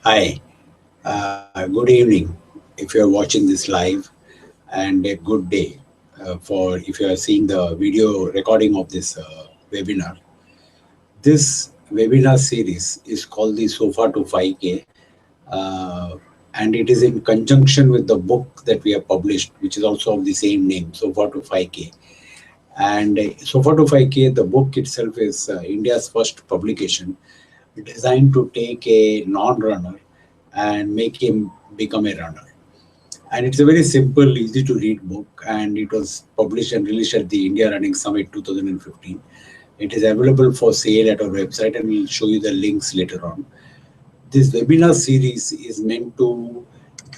Hi, good evening if you're watching this live, and a good day for if you are seeing the video recording of this webinar. This webinar series is called the Sofa to 5K, uh, and it is in conjunction with the book that we have published, which is also of the same name, Sofa to 5K. And Sofa to 5K, the book itself is India's first publication designed to take a non-runner and make him become a runner. And it's a very simple, easy to read book, and it was published and released at the India Running Summit 2015. It is available for sale at our website, and we'll show you the links later on. This webinar series is meant to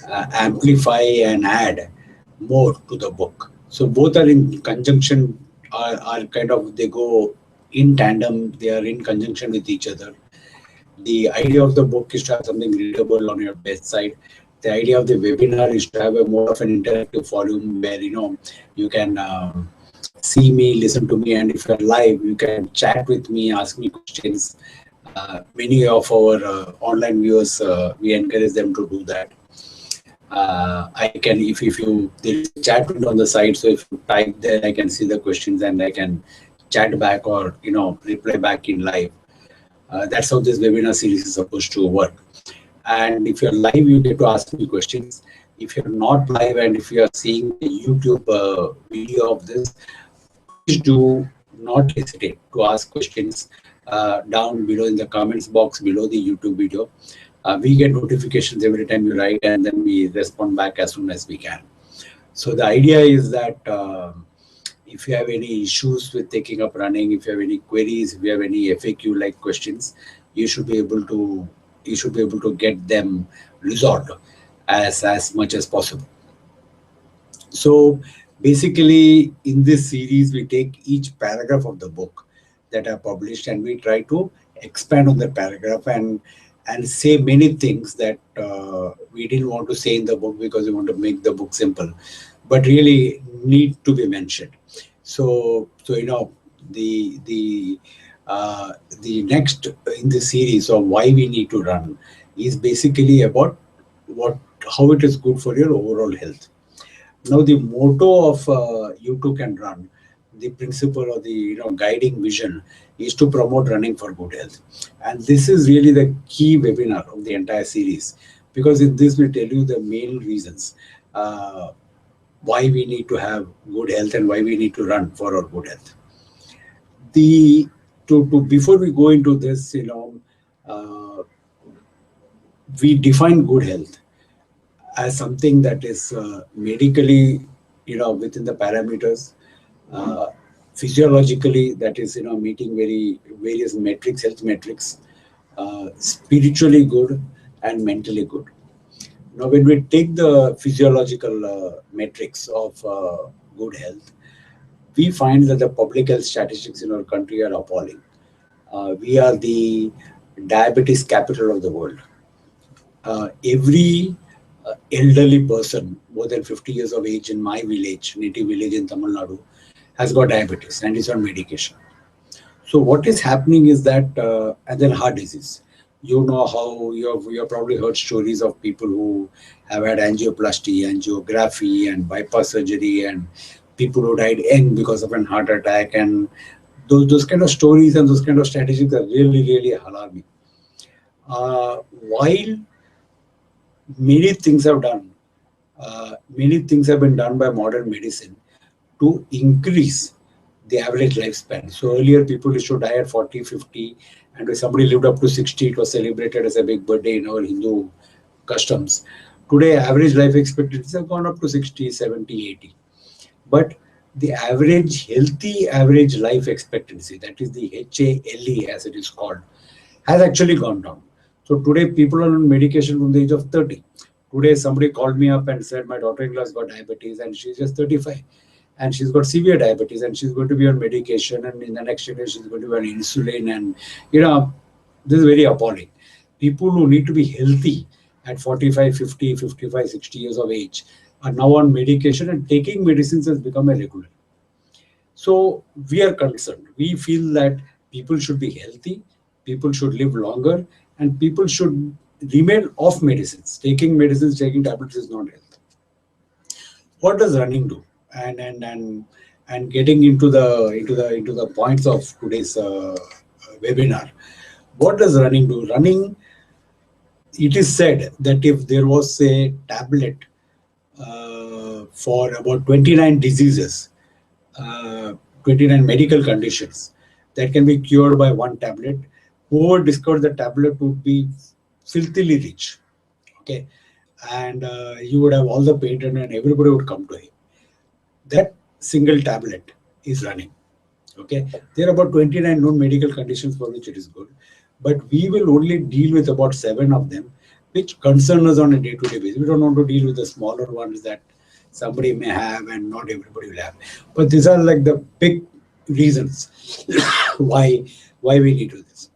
amplify and add more to the book. So both are in conjunction, are kind of, they go in tandem, they are in conjunction with each other. The idea of the book is to have something readable on your bedside. The idea of the webinar is to have a more of an interactive forum where you can see me, listen to me, and if you're live, you can chat with me, ask me questions. Many of our online viewers, we encourage them to do that. I can, if you, there is a chat window on the side, so if you type there, I can see the questions and I can chat back or reply back in live. That's how this webinar series is supposed to work. And if you're live, you get to ask me questions. If you're not live and if you are seeing the YouTube video of this, please do not hesitate to ask questions down below in the comments box below the YouTube video. We get notifications every time you write, and then we respond back as soon as we can. So the idea is that if you have any issues with taking up running, if you have any queries, if you have any FAQ like questions, you should be able to get them resolved as much as possible. So basically, in this series, we take each paragraph of the book that are published and we try to expand on the paragraph and say many things that we didn't want to say in the book because we want to make the book simple, but really need to be mentioned. So the next in the series of why we need to run is basically about what how it is good for your overall health. Now, the motto of You Too Can Run, the principle or the guiding vision is to promote running for good health. And this is really the key webinar of the entire series, because in this we tell you the main reasons why we need to have good health and why we need to run for our good health. The to Before we go into this, uh, we define good health as something that is medically, within the parameters, uh, physiologically, that is, meeting various metrics, health metrics, spiritually good and mentally good. Now, when we take the physiological metrics of good health, we find that the public health statistics in our country are appalling. We are the diabetes capital of the world. Every elderly person more than 50 years of age in my village, native village in Tamil Nadu, has got diabetes and is on medication. So what is happening is that, and then heart disease. You know how you have probably heard stories of people who have had angioplasty, angiography, and bypass surgery, and people who died young because of an heart attack, and those kind of stories and those kind of statistics are really alarming. While many things have done, many things have been done by modern medicine to increase the average lifespan. So earlier people used to die at 40, 50, and if somebody lived up to 60, it was celebrated as a big birthday in our Hindu customs. Today, average life expectancies have gone up to 60, 70, 80. But the average, healthy average life expectancy, that is the HALE as it is called, has actually gone down. So today people are on medication from the age of 30. Today somebody called me up and said my daughter-in-law has got diabetes and she's just 35 and she's got severe diabetes and she's going to be on medication, and in the next year she's going to be on insulin, and this is very appalling. People who need to be healthy at 45, 50, 55, 60 years of age are now on medication, and taking medicines has become a regular. So we are concerned. We feel that people should be healthy, people should live longer, and people should remain off medicines. Taking medicines, taking tablets is not health. What does running do? And getting into the points of today's webinar. What does running do? Running, it is said that if there was a tablet for about 29 diseases, 29 medical conditions that can be cured by one tablet, whoever discovered the tablet would be filthily rich. Okay, and you would have all the patent and everybody would come to him. That single tablet is running. Okay, there are about 29 known medical conditions for which it is good, but we will only deal with about 7 of them, which concern us on a day-to-day basis. We don't want to deal with the smaller ones that somebody may have and not everybody will have. But these are like the big reasons why we need to do this.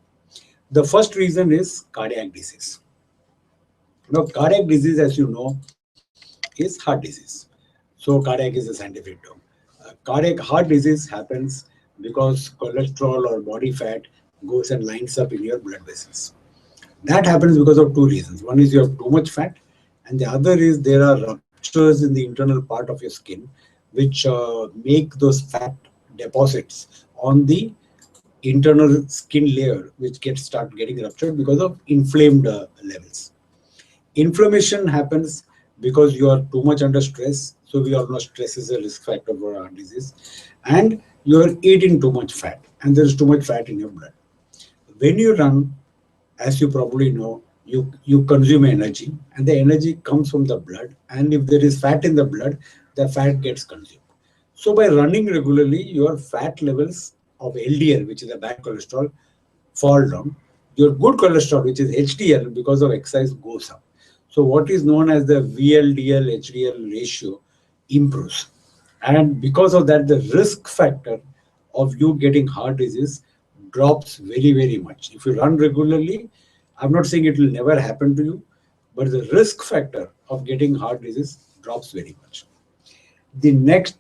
The first reason is cardiac disease. Now, cardiac disease, as you know, is heart disease. So cardiac is a scientific term. Cardiac heart disease happens because cholesterol or body fat goes and lines up in your blood vessels. That happens because of 2 reasons. One is you have too much fat, and the other is there are ruptures in the internal part of your skin, which make those fat deposits on the internal skin layer, which start getting ruptured because of inflamed levels. Inflammation happens because you are too much under stress. So we all know stress is a risk factor for heart disease, and you are eating too much fat, and there is too much fat in your blood. When you run, as you probably know, you consume energy, and the energy comes from the blood, and if there is fat in the blood, the fat gets consumed. So by running regularly, your fat levels of LDL, which is a bad cholesterol, fall down. Your good cholesterol, which is HDL, because of exercise, goes up. So what is known as the VLDL HDL ratio improves, and because of that, the risk factor of you getting heart disease drops very, very much. If you run regularly, I'm not saying it will never happen to you, but the risk factor of getting heart disease drops very much. The next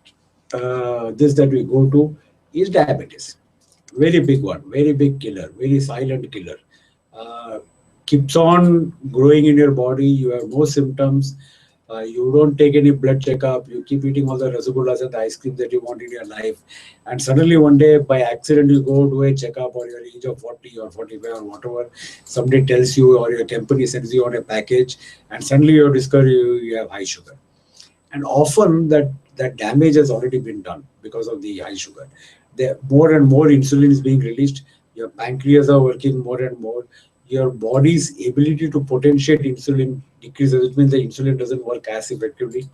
this that we go to is diabetes. Very big one, very big killer, very silent killer. Keeps on growing in your body. You have no symptoms. You don't take any blood checkup. You keep eating all the rasagullas and the ice cream that you want in your life. And suddenly one day, by accident, you go do a checkup, or your age of 40 or 45 or whatever, somebody tells you, or your company sends you on a package, and suddenly you discover you have high sugar. And often that damage has already been done because of the high sugar. More and more insulin is being released. Your pancreas are working more and more. Your body's ability to potentiate insulin decreases, which means the insulin doesn't work as effectively.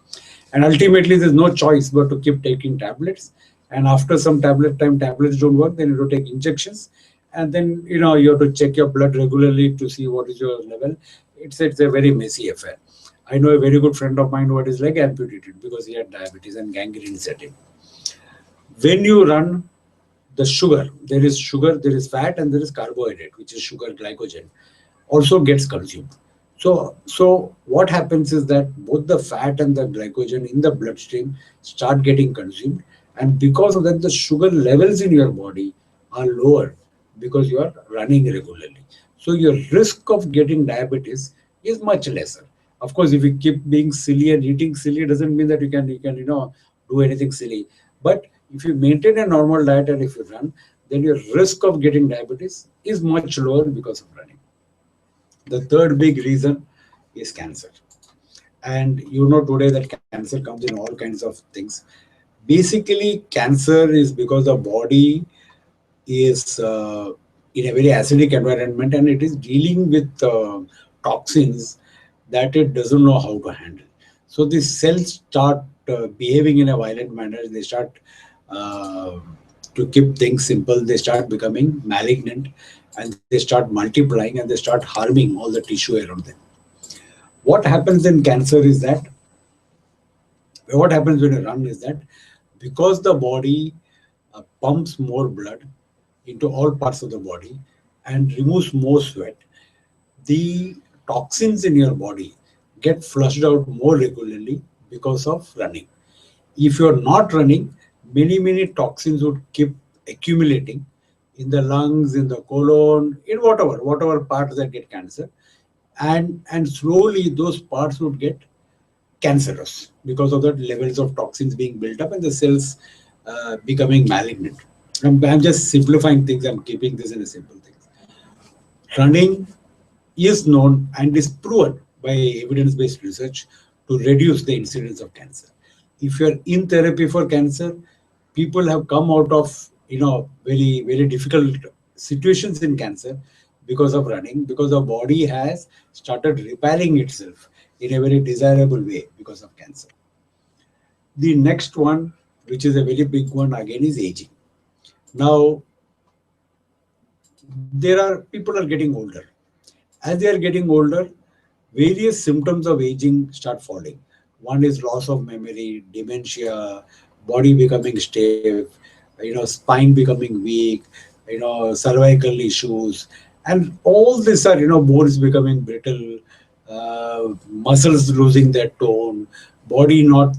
And ultimately, there's no choice but to keep taking tablets. And after some tablets don't work, then you have to take injections. And then, you have to check your blood regularly to see what is your level. It's a very messy affair. I know a very good friend of mine who had his leg amputated because he had diabetes and gangrene set in. When you run, the sugar, there is fat, and there is carbohydrate, which is sugar, glycogen, also gets consumed. So what happens is that both the fat and the glycogen in the bloodstream start getting consumed, and because of that, the sugar levels in your body are lower because you are running regularly. So your risk of getting diabetes is much lesser. Of course, if you keep being silly and eating silly, doesn't mean that you can do anything silly. But if you maintain a normal diet and if you run, then your risk of getting diabetes is much lower because of running. The third big reason is cancer. And today that cancer comes in all kinds of things. Basically, cancer is because the body is in a very acidic environment, and it is dealing with toxins that it doesn't know how to handle. So these cells start behaving in a violent manner. They start, to keep things simple, they start becoming malignant, and they start multiplying, and they start harming all the tissue around them. What happens in cancer is that, what happens when you run is that, because the body pumps more blood into all parts of the body and removes more sweat, the toxins in your body get flushed out more regularly because of running. If you're not running, many toxins would keep accumulating in the lungs, in the colon, in whatever parts that get cancer. and slowly those parts would get cancerous because of the levels of toxins being built up and the cells becoming malignant. I'm just simplifying things. I'm keeping this in a simple thing. Running is known and is proven by evidence-based research to reduce the incidence of cancer. If you're in therapy for cancer, people have come out of very difficult situations in cancer because of running, because the body has started repairing itself in a very desirable way because of cancer. The next one, which is a very big one again, is aging. Now, people are getting older. As they are getting older, various symptoms of aging start falling. One is loss of memory, dementia, body becoming stiff, spine becoming weak, cervical issues, and all these are, bones becoming brittle, muscles losing their tone, body not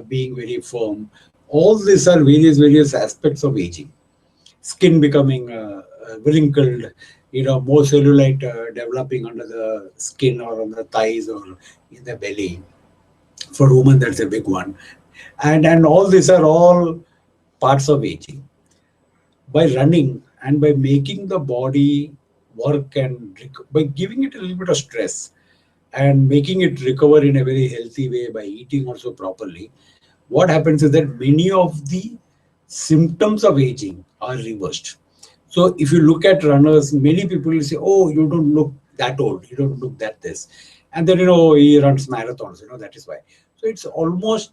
being very firm. All these are various aspects of aging. Skin becoming wrinkled, more cellulite developing under the skin or on the thighs or in the belly. For women, that's a big one. And all these are all parts of aging. By running and by making the body work and by giving it a little bit of stress and making it recover in a very healthy way by eating also properly, what happens is that many of the symptoms of aging are reversed. So if you look at runners, many people will say, "Oh, you don't look that old. You don't look that this," and then he runs marathons. That is why. So it's almost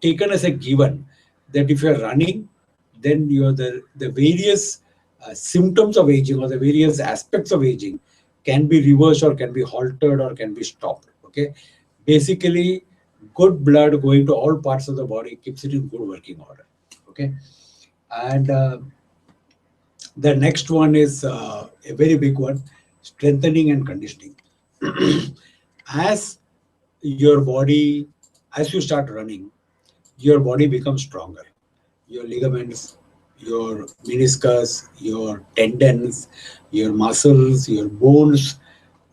taken as a given that if you're running, then the various symptoms of aging or the various aspects of aging can be reversed or can be halted or can be stopped. Okay, basically, good blood going to all parts of the body keeps it in good working order. Okay, and the next one is a very big one: strengthening and conditioning. As your body, as you start running, your body becomes stronger. Your ligaments, your meniscus, your tendons, your muscles, your bones,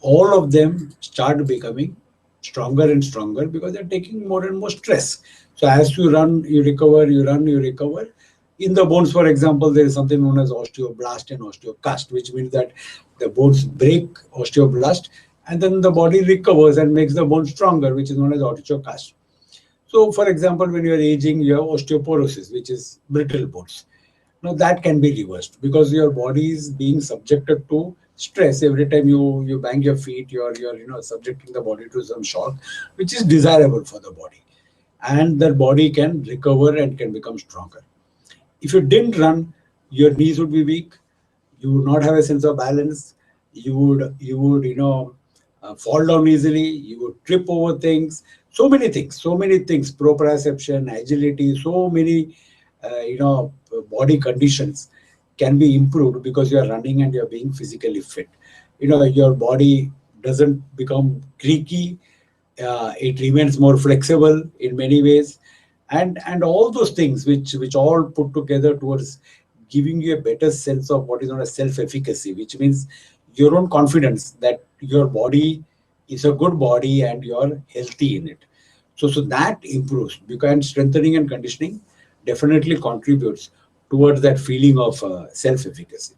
all of them start becoming stronger and stronger because they're taking more and more stress. So as you run, you recover, you run, you recover. In the bones, for example, there is something known as osteoblast and osteocast, which means that the bones break osteoblast and then the body recovers and makes the bone stronger, which is known as osteocast. So, for example, when you are aging, you have osteoporosis, which is brittle bones. Now, that can be reversed because your body is being subjected to stress every time you bang your feet. You're subjecting the body to some shock, which is desirable for the body, and the body can recover and can become stronger. If you didn't run, your knees would be weak. You would not have a sense of balance. You would fall down easily. You would trip over things. So many things. Proprioception, agility. So many body conditions can be improved because you are running and you are being physically fit. Your body doesn't become creaky. It remains more flexible in many ways, and all those things which all put together towards giving you a better sense of what is known as self-efficacy, which means your own confidence that your body is a good body and you're healthy in it. So that improves because strengthening and conditioning definitely contributes towards that feeling of self-efficacy.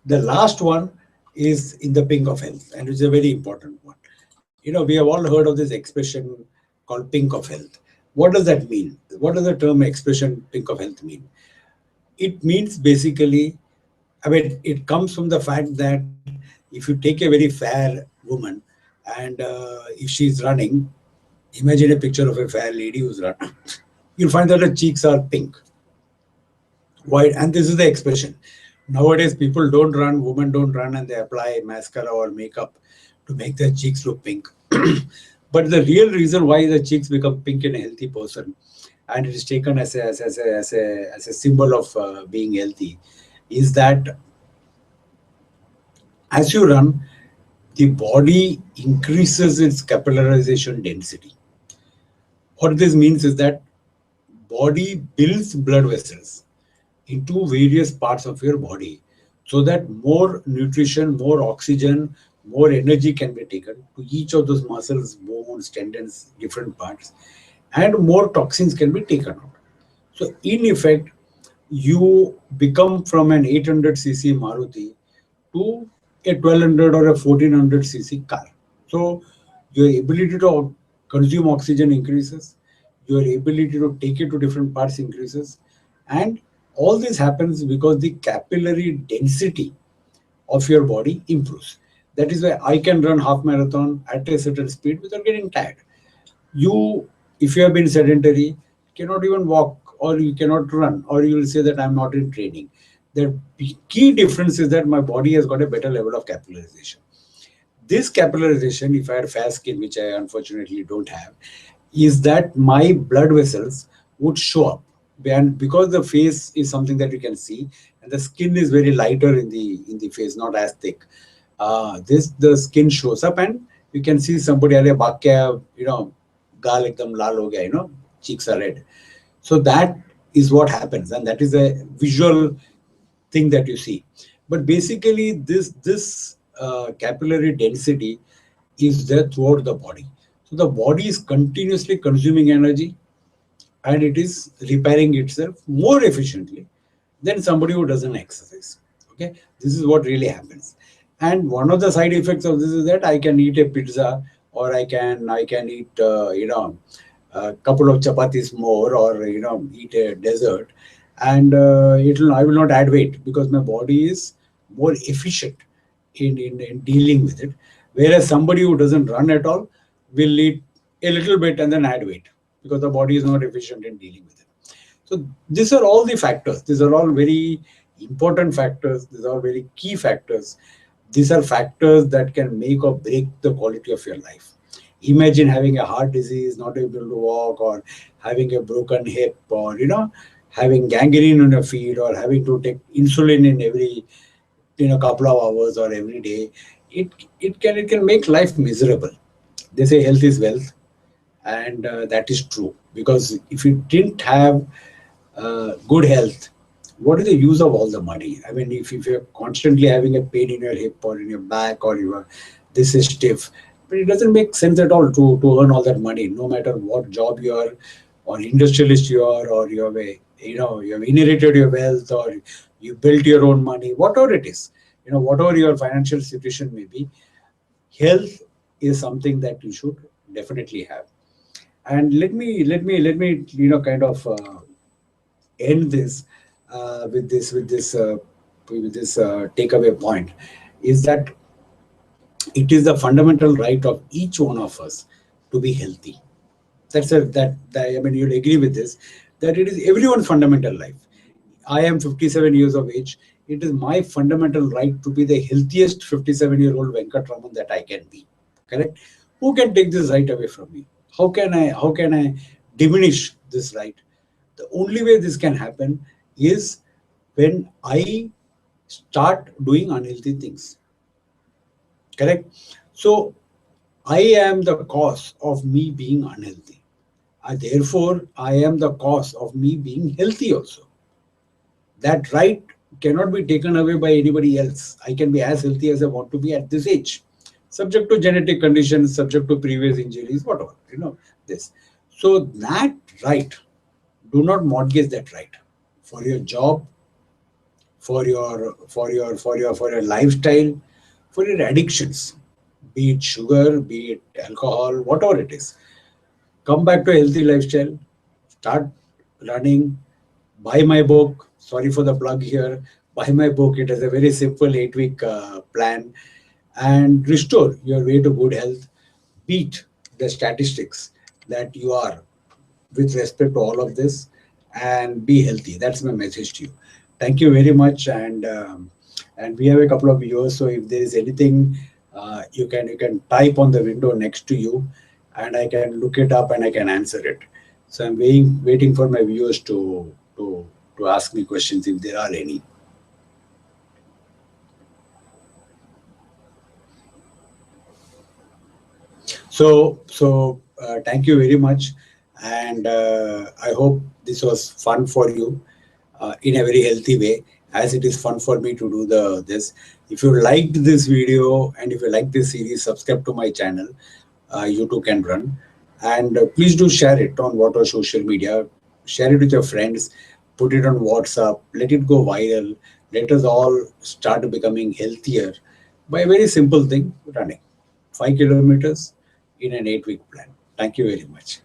The last one is in the pink of health, and it's a very important one. We have all heard of this expression called pink of health. What does that mean? What does the term expression pink of health mean? It means basically, it comes from the fact that if you take a very fair woman and if she's running, imagine a picture of a fair lady who's running, you'll find that her cheeks are pink. Why? And this is the expression. Nowadays, people don't run, women don't run, and they apply mascara or makeup to make their cheeks look pink. But the real reason why the cheeks become pink in a healthy person, and it is taken as a symbol of being healthy, is that as you run, the body increases its capillarization density. What this means is that body builds blood vessels into various parts of your body so that more nutrition, more oxygen, more energy can be taken to each of those muscles, bones, tendons, different parts, and more toxins can be taken out. So in effect, you become from an 800cc Maruti to a 1200 or a 1400cc car. So your ability to consume oxygen increases, your ability to take it to different parts increases, and all this happens because the capillary density of your body improves. That is why I can run half marathon at a certain speed without getting tired. You, if you have been sedentary, cannot even walk or you cannot run, or you will say that I'm not in training. The key difference is that my body has got a better level of capillarization. This capillarization, if I had fair skin, which I unfortunately don't have, is that my blood vessels would show up. And because the face is something that you can see, and the skin is very lighter in the face, not as thick. This the skin shows up, and you can see somebody are bakya, gaal ekdam lal ho gaya, cheeks are red. So that is what happens, and that is a visual thing that you see. But basically, this capillary density is there throughout the body. So the body is continuously consuming energy, and it is repairing itself more efficiently than somebody who doesn't exercise. Okay, this is what really happens. And one of the side effects of this is that I can eat a pizza, or I can eat a couple of chapatis more, or eat a dessert, and I will not add weight because my body is more efficient in dealing with it. Whereas somebody who doesn't run at all will eat a little bit and then add weight because the body is not efficient in dealing with it. So these are all the factors. These are all very important factors. These are very key factors. These are factors that can make or break the quality of your life. Imagine having a heart disease, not able to walk, or having a broken hip, or having gangrene on your feet, or having to take insulin in every couple of hours or every day. It can make life miserable. They say health is wealth, and that is true, because if you didn't have good health, what is the use of all the money? I mean, if you're constantly having a pain in your hip or in your back, or this is stiff, but it doesn't make sense at all to earn all that money, no matter what job you are, or industrialist you are, or you have inherited your wealth, or you built your own money, whatever it is, whatever your financial situation may be. Health is something that you should definitely have. And let me kind of end this with this takeaway point, is that it is the fundamental right of each one of us to be healthy. I mean, you'll agree with this, that it is everyone's fundamental life. I am 57 years of age. It is my fundamental right to be the healthiest 57-year-old Venkatraman that I can be. Correct? Who can take this right away from me? How can I diminish this right? The only way this can happen is when I start doing unhealthy things. Correct? So I am the cause of me being unhealthy. Therefore, I am the cause of me being healthy also. That right cannot be taken away by anybody else. I can be as healthy as I want to be at this age, subject to genetic conditions, subject to previous injuries, whatever, this. So that right, do not mortgage that right for your job, for your lifestyle, for your addictions, be it sugar, be it alcohol, whatever it is. Come back to a healthy lifestyle, start running, buy my book. Sorry for the plug here. Buy my book. It has a very simple 8-week plan, and restore your way to good health. Beat the statistics that you are with respect to all of this, and be healthy. That's my message to you. Thank you very much. And we have a couple of viewers, so if there is anything, you can type on the window next to you, and I can look it up and I can answer it. So I'm waiting for my viewers to ask me questions if there are any. So thank you very much, and I hope this was fun for you in a very healthy way. as it is fun for me to do this. If you liked this video and if you like this series, subscribe to my channel. You too can run. And please do share it on whatever social media. Share it with your friends. Put it on WhatsApp. Let it go viral. Let us all start becoming healthier by a very simple thing, running 5 kilometers in an 8-week plan. Thank you very much.